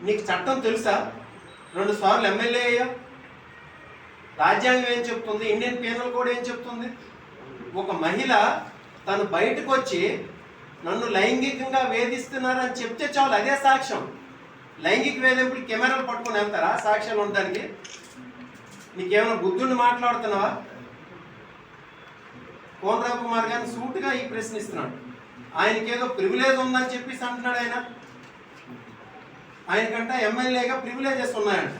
నీకు చట్టం తెలుసా? 2 సార్లు ఎమ్మెల్యే అయ్యా. రాజ్యాంగం ఏం చెప్తుంది? ఇండియన్ పీనల్ కోడ్ ఏం చెప్తుంది? ఒక మహిళ తను బయటకు వచ్చి నన్ను లైంగికంగా వేధిస్తున్నారని చెప్తే చాలు, అదే సాక్ష్యం. లైంగిక వేధింపుడు కెమెరాలు పట్టుకుని వెళ్తారా సాక్ష్యాలు ఉండడానికి? నీకేమైనా బుద్ధుడిని మాట్లాడుతున్నావా? కోనరావు కుమార్ గారిని సూటుగా ఈ ప్రశ్నిస్తున్నాడు. ఆయనకేదో ప్రివిలేజ్ ఉందని చెప్పేసి అంటున్నాడు. ఆయనకంట ఎమ్మెల్యేగా ప్రివిలేజెస్ ఉన్నాయంట.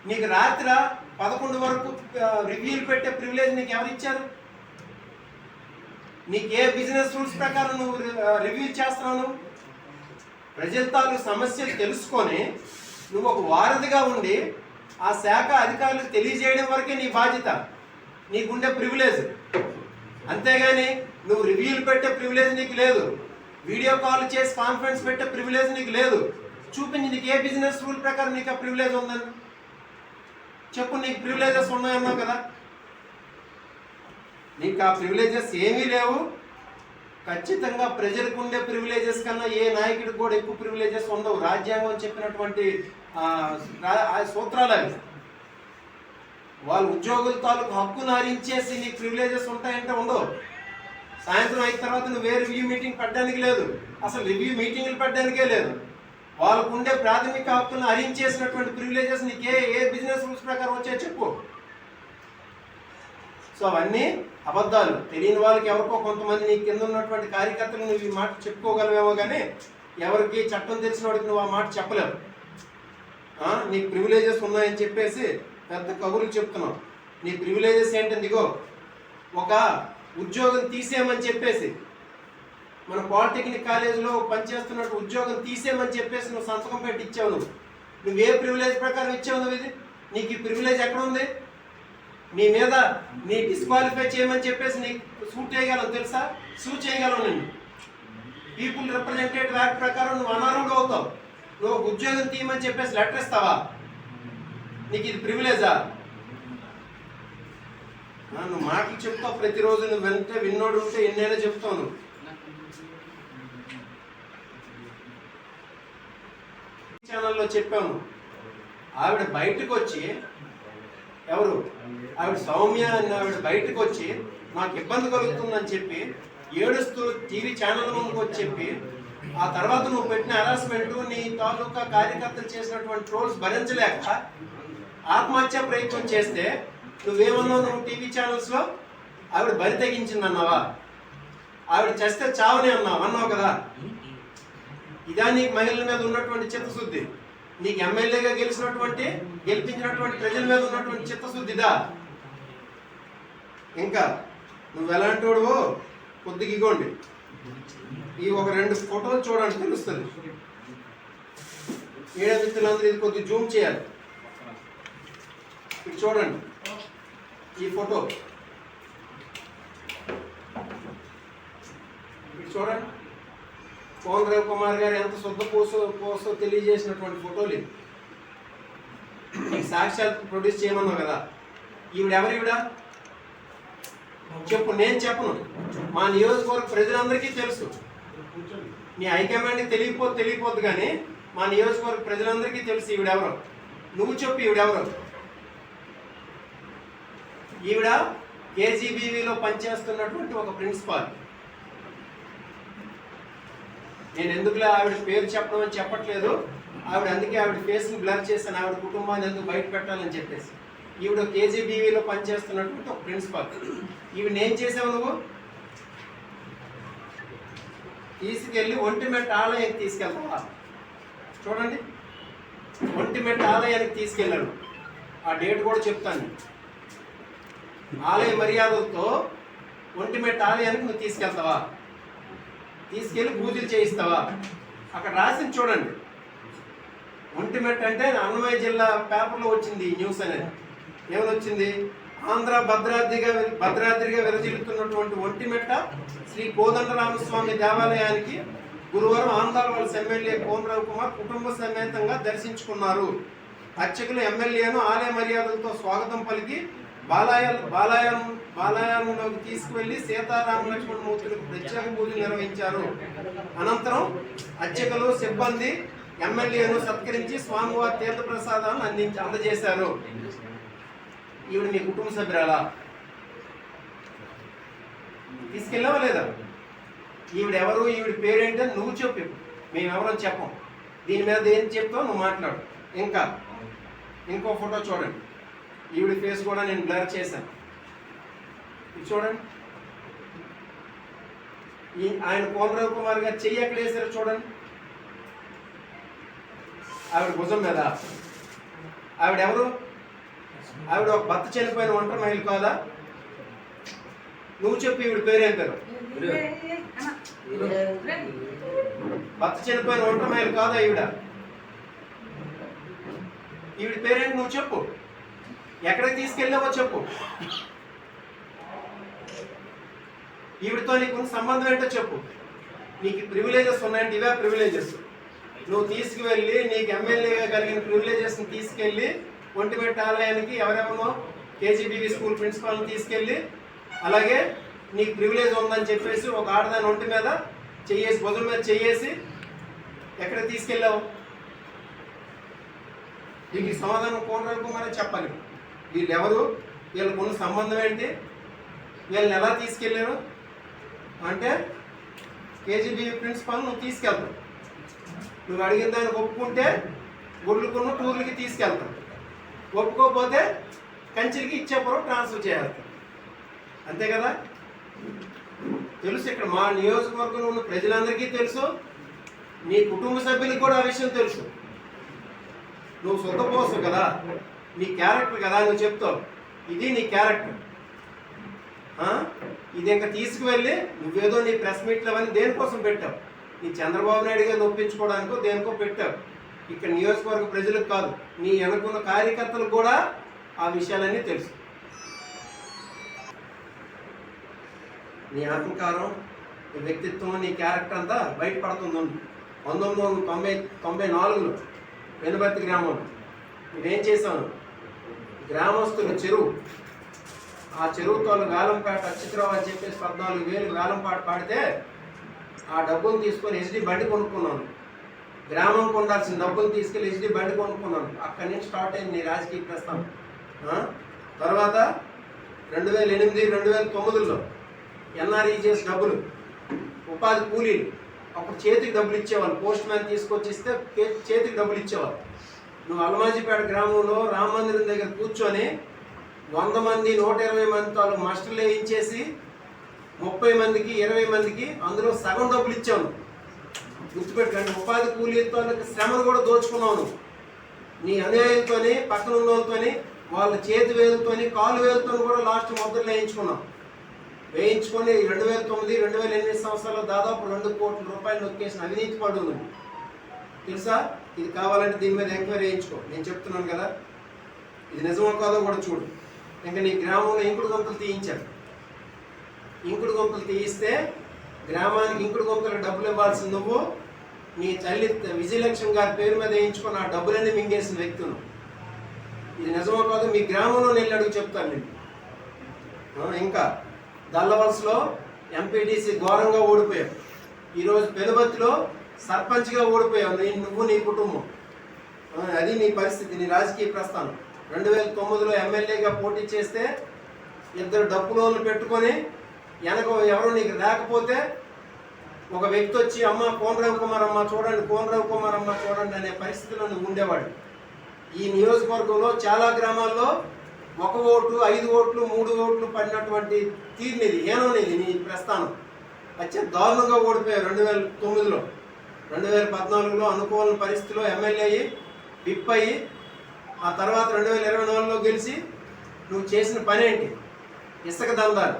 నీకు రాత్రి 11 వరకు రివ్యూలు పెట్టే ప్రివిలేజ్ నీకు ఎవరు ఇచ్చారు? నీకు ఏ బిజినెస్ రూల్స్ ప్రకారం నువ్వు రివ్యూ చేస్తున్నావు? ప్రజల తాలూకు సమస్యలు తెలుసుకొని నువ్వు ఒక వారధిగా ఉండి ఆ శాఖ అధికారులకు తెలియజేయడం వరకే నీ బాధ్యత, నీకుండే ప్రివిలేజ్. అంతేగాని నువ్వు రివ్యూలు పెట్టే ప్రివిలేజ్ నీకు లేదు, వీడియో కాల్ చేసి కాన్ఫరెన్స్ పెట్టే ప్రివిలేజ్ నీకు లేదు. చూపించి నీకు ఏ బిజినెస్ రూల్ ప్రకారం నీకు ఆ ప్రివిలేజ్ ఉందని చెప్పు. నీకు ప్రివిలేజెస్ ఉన్నాయన్నావు కదా, నీకు ఆ ప్రివిలేజెస్ ఏమీ లేవు. ఖచ్చితంగా ప్రజలకు ఉండే ప్రివిలేజెస్ కన్నా ఏ నాయకుడికి కూడా ఎక్కువ ప్రివిలేజెస్ ఉండవు. రాజ్యాంగం చెప్పినటువంటి సూత్రాలు అవి. వాళ్ళు ఉద్యోగుల తాలూకు హక్కును హరించేసి నీకు ప్రివిలేజెస్ ఉంటాయంటే ఉండవు. సాయంత్రం అయిన తర్వాత నువ్వు రివ్యూ మీటింగ్ పెట్టడానికి లేదు, అసలు రివ్యూ మీటింగ్లు పెట్టడానికే లేదు. వాళ్ళకు ఉండే ప్రాథమిక హక్కులను హరించేసినటువంటి ప్రివిలేజెస్ నీకు ఏ బిజినెస్ రూల్స్ ప్రకారం వచ్చాయో చెప్పు. సో అవన్నీ అబద్ధాలు. తెలియని వాళ్ళకి ఎవరికో కొంతమంది నీ కింద ఉన్నటువంటి కార్యకర్తలు నువ్వు ఈ మాట చెప్పుకోగలవేమో, కానీ ఎవరికి చట్టం తెలిసిన వాడికి నువ్వు ఆ మాట చెప్పలేవు. నీకు ప్రివిలేజెస్ ఉన్నాయని చెప్పేసి పెద్ద కబుర్లు చెప్తున్నావు. నీ ప్రివిలేజెస్ ఏంటంటే ఇగో, ఒక ఉద్యోగం తీసేయమని చెప్పేసి, మన పాలిటెక్నిక్ కాలేజీలో పనిచేస్తున్నట్టు ఉద్యోగం తీసేయమని చెప్పేసి నువ్వు సంతకం పెట్టి ఇచ్చావు. నువ్వు ఏ ప్రివిలేజ్ ప్రకారం ఇచ్చావు? నువ్వు ఇది నీకు ఈ ప్రివిలేజ్ ఎక్కడ ఉంది? నీ మీద నీ డిస్క్వాలిఫై చేయమని చెప్పేసి నీకు సూట్ చేయగలవు తెలుసా? సూట్ చేయగలవు. నిన్ను పీపుల్ రిప్రజెంటేటివ్ యాక్ట్ ప్రకారం నువ్వు అనర్హుడు అవుతావు. నువ్వు ఉద్యోగం తీయమని చెప్పేసి లెటర్ ఇస్తావా? నీకు ఇది ప్రివిలేజా? నువ్వు మాటలు చెప్తావు ప్రతిరోజు. నువ్వు విన్నోడు ఉంటే ఎన్నైనా చెప్తావు. నువ్వు ఛానల్లో చెప్పాను. ఆవిడ బయటకు వచ్చి, ఎవరు ఆవిడ, సౌమ్య అని ఆవిడ బయటకు వచ్చి నాకు ఇబ్బంది కలుగుతుందని చెప్పి ఏడుస్తూ టీవీ ఛానల్ ముందుకు వచ్చి చెప్పి, ఆ తర్వాత నువ్వు పెట్టిన హెరాస్మెంట్, నీ తాలూకా కార్యకర్తలు చేసినటువంటి ట్రోల్స్ భరించలేక ఆత్మహత్య ప్రయత్నం చేస్తే నువ్వేమన్నావు? నువ్వు టీవీ ఛానల్స్లో ఆవిడ బరి తెగించింది అన్నావా? ఆవిడ చేస్తే చావని అన్నావు కదా. ఇదా నీకు మహిళల మీద ఉన్నటువంటి చిత్తశుద్ధి? నీకు ఎమ్మెల్యేగా గెలిపించినటువంటి ప్రజల మీద ఉన్నటువంటి చిత్తశుద్ధిదా? ఇంకా నువ్వు ఎలాంటి వాడువో కొద్దిగా ఇగోండి, ఈ ఒక 2 ఫోటోలు చూడండి తెలుస్తుంది. మీడియా మిత్రులందరూ ఇది కొద్దిగా జూమ్ చేయాలి. ఇది చూడండి, ఈ ఫోటో ఇది చూడండి. కోనరావు కుమార్ గారు ఎంత శుద్ధ పోసో తెలియజేసినటువంటి ఫోటోలు. నీకు సాక్ష్యాలు ప్రొడ్యూస్ చేయమన్నావు కదా. ఈవిడ చెప్పు. నేను చెప్పను. మా నియోజకవర్గ ప్రజలందరికీ తెలుసు. నీ హైకమాండ్కి తెలియపోద్దు కానీ మా నియోజకవర్గ ప్రజలందరికీ తెలుసు ఈవిడెవరో. నువ్వు చెప్పు ఈవిడెవరో. ఈవిడ కేజీబీవీలో పనిచేస్తున్నటువంటి ఒక ప్రిన్సిపాల్. నేను ఎందుకులే ఆవిడ పేరు చెప్పడం అని చెప్పట్లేదు. అందుకే ఆవిడ ఫేస్ని బ్లర్ చేశాను, ఆవిడ కుటుంబాన్ని ఎందుకు బయట పెట్టాలని చెప్పేసి. ఈవిడ కేజీబీవీలో పనిచేస్తున్నటువంటి ఒక ప్రిన్సిపాల్. ఈవిడ ఏం చేసావు? నువ్వు తీసుకెళ్ళి ఒంటిమెట్ట ఆలయానికి తీసుకెళ్తావా? చూడండి, ఒంటిమెట్ట ఆలయానికి తీసుకెళ్ళాడు. ఆ డేట్ కూడా చెప్తాను. ఆలయ మర్యాదలతో ఒంటిమెట్ట ఆలయానికి నువ్వు తీసుకెళ్తావా? తీసుకెళ్ళి పూజలు చేయిస్తావా? అక్కడ రాసింది చూడండి. ఒంటిమెట్ట అంటే అన్నమయ్య జిల్లా పేపర్లో వచ్చింది న్యూస్ అనేది. ఏమని వచ్చింది? ఆంధ్ర భద్రాద్రిగా విరజిల్లుతున్నటువంటి ఒంటిమెట్ట శ్రీ కోదండరామస్వామి దేవాలయానికి గురువారం ఆంధ్రవలస ఎమ్మెల్యే కోనరావు కుమార్ కుటుంబ సమేతంగా దర్శించుకున్నారు. అర్చకులు ఎమ్మెల్యేను ఆలయ మర్యాదలతో స్వాగతం పలికి బాలాయంలోకి తీసుకువెళ్లి సీతారామ లక్ష్మణ మూర్తులకు ప్రత్యేక పూజలు నిర్వహించారు. అనంతరం అర్చకులు సిబ్బంది ఎమ్మెల్యేను సత్కరించి స్వామివారి తీర్థ ప్రసాదాలను అందజేశారు. ఈవిడ మీ కుటుంబ సభ్యురాలా? తీసుకెళ్ళావా లేదా? ఈవిడెవరు, ఈవిడ పేరేంటని నువ్వు చెప్పు. మేమెవరో చెప్పం. దీని మీద ఏం చెప్తావు నువ్వు మాట్లాడు. ఇంకో ఫోటో చూడండి. ఈవిడ ఫేస్ కూడా నేను బ్లర్ చేశాను. ఇది చూడండి. ఆయన కోనరావు కుమార్ గారు చెయ్యి ఎక్కడ వేసారో చూడండి. ఆవిడ భుజం మీద. ఆవిడెవరు? ఆవిడ ఒక భర్త చనిపోయిన ఒంటరి మహిళ కాదా? నువ్వు చెప్పు. ఈవిడ పేరేం పేరు? భర్త చనిపోయిన ఒంటరి మహిళ కాదా ఈవిడ? ఈవిడ పేరేంటి నువ్వు చెప్పు. ఎక్కడికి తీసుకెళ్ళావో చెప్పు. ఈవిడతో నీకు సంబంధం ఏంటో చెప్పు. నీకు ప్రివిలేజెస్ ఉన్నాయంటే ఇవే ప్రివిలేజెస్. నువ్వు తీసుకువెళ్ళి నీకు ఎమ్మెల్యేగా కలిగిన ప్రివిలేజెస్ని తీసుకెళ్ళి ఒంటిమిట్ట ఆలయానికి ఎవరెవరో కేజీబీవీ స్కూల్ ప్రిన్సిపాల్ని తీసుకెళ్ళి, అలాగే నీకు ప్రివిలేజ్ ఉందని చెప్పేసి ఒక ఆడదాని ఒంటి మీద చెయ్యేసి, భుజం మీద చెయ్యేసి ఎక్కడ తీసుకెళ్ళావు? నీకు ఈ సమాధానం కోనరావు కుమారే చెప్పాలి. వీళ్ళు ఎవరు, వీళ్ళకు ఉన్న సంబంధం ఏంటి, వీళ్ళని ఎలా తీసుకెళ్ళారు అంటే కేజీబీవీ ప్రిన్సిపాల్ నువ్వు తీసుకెళ్తావు. నువ్వు అడిగిన దానికి ఒప్పుకుంటే గుడ్లుకున్న టూర్లకి తీసుకెళ్తావు, ఒప్పుకోకపోతే కంచికి ఇచ్చేపురం ట్రాన్స్ఫర్ చేస్తావు. అంతే కదా? తెలుసు. ఇక్కడ మా నియోజకవర్గంలో ఉన్న ప్రజలందరికీ తెలుసు, నీ కుటుంబ సభ్యులకు కూడా ఆ విషయం తెలుసు. నువ్వు సొంతపోసు కదా, నీ క్యారెక్టర్ కదా, నువ్వు చెప్తావు ఇది నీ క్యారెక్టర్. ఇది ఇంకా తీసుకువెళ్ళి నువ్వేదో నీ ప్రెస్ మీట్లు అవన్నీ దేనికోసం పెట్టావు? నీ చంద్రబాబు నాయుడు గారిని ఒప్పించుకోవడానికో దేనికో పెట్టావు. ఇక్కడ నియోజకవర్గ ప్రజలకు కాదు, నీ వెనుకున్న కార్యకర్తలకు కూడా ఆ విషయాలన్నీ తెలుసు. నీ అహంకారం, నీ వ్యక్తిత్వం, నీ క్యారెక్టర్ అంతా బయటపడుతుంది. 1994లో వెనుబర్తి గ్రామంలో నేనేం చేశాను, గ్రామస్తుల చెరువు, ఆ చెరువుతో వేలంపాట అచ్యుతరావు అని చెప్పేసి 14,000 వేలంపాట పాడితే ఆ డబ్బులు తీసుకొని హెచ్డి బండి కొనుక్కున్నాను. గ్రామం కొండాల్సిన డబ్బులు తీసుకెళ్ళి హెచ్డి బండి కొనుక్కున్నాను. అక్కడి నుంచి స్టార్ట్ అయింది నీ రాజకీయ ప్రస్థానం. తర్వాత 2008, 2009లో ఎన్ఆర్ఈజీఎస్ డబ్బులు, ఉపాధి కూలీలు, అప్పుడు చేతికి డబ్బులు ఇచ్చేవాళ్ళు. పోస్ట్ మ్యాన్ తీసుకొచ్చి ఇస్తే చేతికి డబ్బులు ఇచ్చేవాళ్ళు. నువ్వు అల్మాజీపేట గ్రామంలో రామ మందిరం దగ్గర కూర్చొని 100 మంది 120 మందితో మాస్టర్లు వేయించేసి 30 మందికి 20 మందికి అందులో సగం డబ్బులు ఇచ్చావు. గుర్తుపెట్టుకోండి. ఉపాధి కూలీలతో శ్రమను కూడా దోచుకున్నావు. నీ అనుయాయులతో, పక్కన ఉన్న వాళ్ళతో, వాళ్ళ చేతి వేలుతో, కాలు వేలుతో కూడా లాస్ట్ ముద్రలు వేయించుకొని 2009, 2008 సంవత్సరాల్లో దాదాపు 2 కోట్ల రూపాయలు నొక్కేసిన అవినీతి పడు నువ్వు. తెలుసా? ఇది కావాలంటే దీని మీద ఎంక్వైరీ వేయించుకో. నేను చెప్తున్నాను కదా, ఇది నిజమో కాదో కూడా చూడు. ఇంకా నీ గ్రామంలో ఇంకుడు గుంతలు తీయించారు. ఇంకుడు గుంతలు తీయిస్తే గ్రామానికి ఇంకుడు గుంతలకు డబ్బులు ఇవ్వాల్సింది నువ్వు. నీ తల్లి విజయలక్ష్మి గారి పేరు మీద వేయించుకొని ఆ డబ్బులన్నీ మింగేసిన వ్యక్తులు. ఇది నిజమో కాదు మీ గ్రామంలో నేను అడుగు చెప్తాను నేను. ఇంకా దల్లవలసలో ఎంపీటీసీ ఘోరంగా ఓడిపోయావు. ఈరోజు పెనుబత్తిలో సర్పంచ్గా ఓడిపోయావు నువ్వు, నీ కుటుంబం. అది నీ పరిస్థితి, నీ రాజకీయ ప్రస్థానం. 2009లో ఎమ్మెల్యేగా పోటీ చేస్తే 2 డబ్బు లోన్లు పెట్టుకొని వెనక ఎవరు నీకు లేకపోతే ఒక వ్యక్తి వచ్చి అమ్మ కోనరావు కుమార్ అమ్మ చూడండి, కోనరావు కుమార్ అమ్మ చూడండి అనే పరిస్థితిలో నువ్వు ఉండేవాడు. ఈ నియోజకవర్గంలో చాలా గ్రామాల్లో 1 ఓటు, 5 ఓట్లు, 3 ఓట్లు పడినటువంటి తీరునిది, ఏనోనిది నీ ప్రస్థానం. అత్యంత దారుణంగా ఓడిపోయావు 2009లో. 2014లో అనుకూల పరిస్థితిలో ఎమ్మెల్యే అయ్యి విప్ అయ్యి ఆ తర్వాత 2024లో గెలిచి నువ్వు చేసిన పని ఏంటి? ఇసుక దందాలు.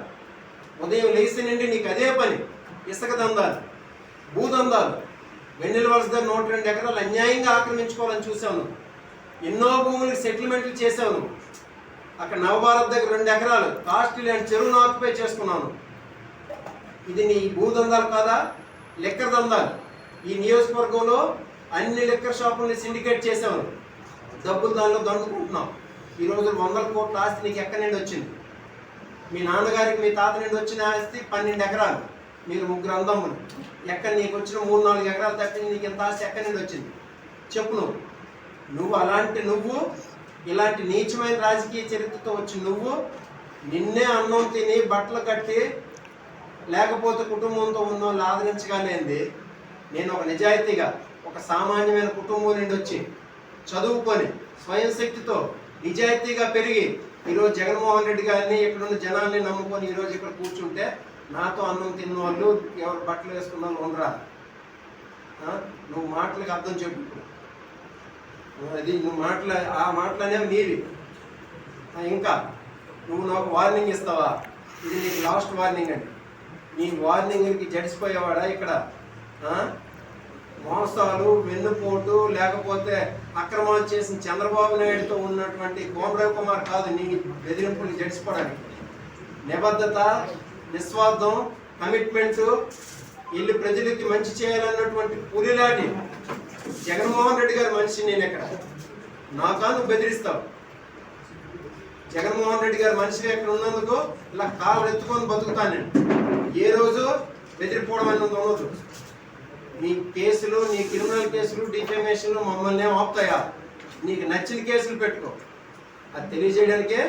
ఉదయం లేచి నుండి నీకు అదే పని, ఇసుక దందాలు, భూదందాలు. వెన్నెల వలస దగ్గర 102 ఎకరాలు అన్యాయంగా ఆక్రమించుకోవాలని చూసావు నువ్వు. ఎన్నో భూములకి సెటిల్మెంట్లు చేసావు నువ్వు. అక్కడ నవభారత్ దగ్గర 2 ఎకరాలు కాస్ట్ ల్యాండ్ చెరువును ఆక్యుపై చేసుకున్నాను. ఇది నీ భూదందాలు కాదా? లిక్కర్ దందాలు. ఈ నియోజకవర్గంలో అన్ని లిక్కర్ షాపుల్ని సిండికేట్ చేసావు. డబ్బులు దానిలో దండుకుంటున్నావు. ఈ రోజు 100 కోట్ల ఆస్తి నీకు ఎక్కడి నుండి వచ్చింది? మీ నాన్నగారికి మీ తాత నుండి వచ్చిన ఆస్తి 12 ఎకరాలు, మీరు 3 అన్నదమ్ములు. ఎక్కడ నీకు వచ్చిన 3-4 ఎకరాలు తప్పింది, నీకు ఎంత ఆస్తి ఎక్కడి నుండి వచ్చింది చెప్పు. నువ్వు ఇలాంటి నీచమైన రాజకీయ చరిత్రతో వచ్చి నిన్నే అన్నం తిని బట్టలు కట్టి లేకపోతే కుటుంబంతో ఉన్న వాళ్ళు ఆదరించగలేంది. నేను ఒక నిజాయితీగా ఒక సామాన్యమైన కుటుంబం నుండి వచ్చి చదువుకొని స్వయం శక్తితో నిజాయితీగా పెరిగి ఈరోజు జగన్మోహన్ రెడ్డి గారిని ఇక్కడున్న జనాల్ని నమ్ముకొని ఈరోజు ఇక్కడ కూర్చుంటే నాతో అన్నం తిన్న వాళ్ళు ఎవరు బట్టలు వేసుకున్న వాళ్ళు ఉండరా? నువ్వు మాటలకు అర్థం చెప్పు. అది నువ్వు ఆ మాటలు అనేవి నీవి. ఇంకా నువ్వు నాకు వార్నింగ్ ఇస్తావా? ఇది నీకు లాస్ట్ వార్నింగ్ అండి. నీ వార్నింగ్కి జడిసిపోయేవాడా ఇక్కడ? మోసాలు, వెన్నుపోటు, లేకపోతే అక్రమాలు చేసిన చంద్రబాబు నాయుడుతో ఉన్నటువంటి కోమరావు కుమార్ కాదు నీ బెదిరింపులకు జడిసిపోవడానికి. నిబద్ధత, నిస్వార్థం, కమిట్మెంట్, వీళ్ళు ప్రజలకి మంచి చేయాలన్నటువంటి పులిలాంటి జగన్మోహన్ రెడ్డి గారి మనిషి నేను ఇక్కడ. నాకా నువ్వు బెదిరిస్తావు? జగన్మోహన్ రెడ్డి గారి మనిషిగా ఇక్కడ ఉన్నందుకు ఇలా కాళ్ళు ఎత్తుకొని బతుకుతాను నేను. ఏ రోజు బెదిరిపోవడం అనేది ఉండదు. నీ కేసులు, నీ క్రిమినల్ కేసులు, డిఫమేషన్లు మమ్మల్ని ఆపుతాయా? నీకు నచ్చిన కేసులు పెట్టుకో. అది తెలియజేయడానికే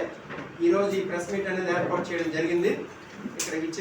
ఈరోజు ఈ ప్రెస్ మీట్ అనేది ఏర్పాటు చేయడం జరిగింది. ఇక్కడికి ఇచ్చిన